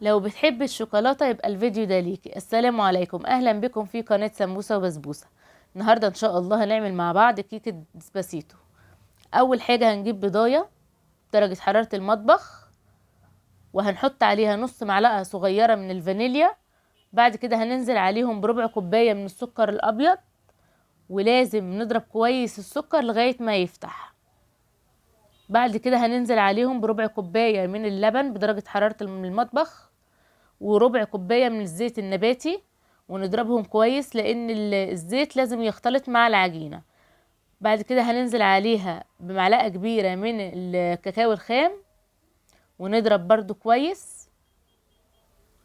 لو بتحب الشوكولاتة يبقى الفيديو ده ليكي. السلام عليكم، اهلا بكم في قناة سمبوسة وبسبوسة. النهاردة ان شاء الله هنعمل مع بعض كيكة ديسباسيتو. اول حاجة هنجيب بضاية درجة حرارة المطبخ، وهنحط عليها نص معلقة صغيرة من الفانيليا. بعد كده هننزل عليهم بربع كوباية من السكر الابيض، ولازم نضرب كويس السكر لغاية ما يفتح. بعد كده هننزل عليهم بربع كوباية من اللبن بدرجة حرارة المطبخ، وربع كوباية من الزيت النباتي، ونضربهم كويس لان الزيت لازم يختلط مع العجينة. بعد كده هننزل عليها بمعلقة كبيرة من الكاكاو الخام، ونضرب برضو كويس.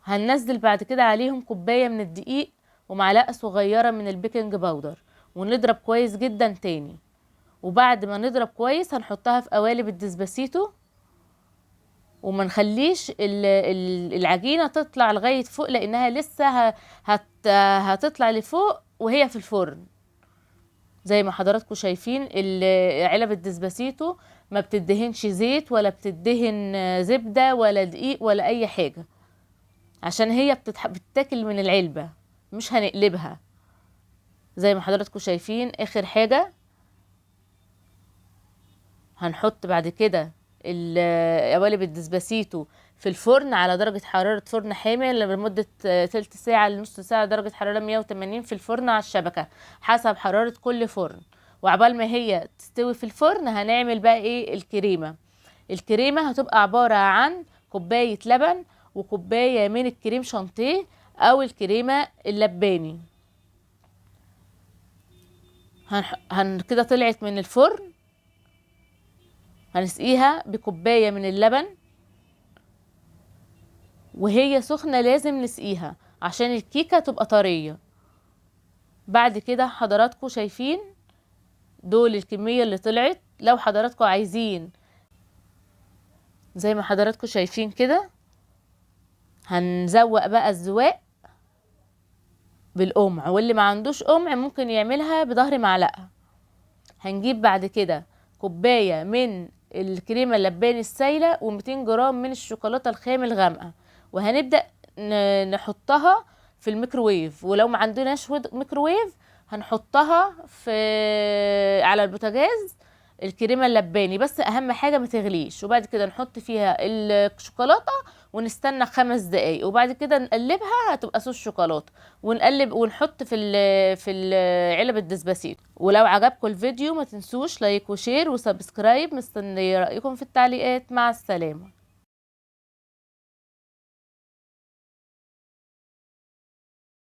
هننزل بعد كده عليهم كوباية من الدقيق ومعلقة صغيرة من البيكنج باودر، ونضرب كويس جدا تاني. وبعد ما نضرب كويس هنحطها في قوالب الديسباسيتو، وما نخليش العجينه تطلع لغايه فوق، لانها لسه هتطلع لفوق وهي في الفرن. زي ما حضراتكم شايفين علب الديسباسيتو ما بتدهنش زيت ولا بتدهن زبده ولا دقيق ولا اي حاجه، عشان هي بتتاكل من العلبه، مش هنقلبها. زي ما حضراتكم شايفين. اخر حاجه هنحط بعد كده قوالب الديسباسيتو في الفرن على درجة حرارة فرن حامل لمدة تلت ساعة لنص ساعة، درجة حرارة 180 في الفرن على الشبكة حسب حرارة كل فرن. وعبال ما هي تستوي في الفرن هنعمل بقى ايه الكريمة. الكريمة هتبقى عبارة عن كوباية لبن وكوباية من الكريم شانتيه او الكريمة اللباني. كده طلعت من الفرن، هنسقيها بكوباية من اللبن وهي سخنة، لازم نسقيها عشان الكيكة تبقى طرية. بعد كده حضراتكم شايفين دول الكمية اللي طلعت. لو حضراتكم عايزين زي ما حضراتكم شايفين كده، هنزوق بقى الزواق بالقمع، واللي ما عندوش قمع ممكن يعملها بظهر معلقة. هنجيب بعد كده كوباية من الكريمة اللباني السايلة و200 جرام من الشوكولاتة الخام الغامقة، وهنبدأ نحطها في الميكروويف. ولو ما عندناش ميكروويف هنحطها على البوتاجاز الكريمة اللباني، بس اهم حاجة ما تغليش. وبعد كده نحط فيها الشوكولاتة ونستنى 5 دقايق، وبعد كده نقلبها هتبقى صوص شوكولاتة. ونقلب ونحط في علب الدسباسيتو. ولو عجبكم الفيديو ما تنسوش لايك وشير وسبسكرايب. مستنيه رأيكم في التعليقات. مع السلامة.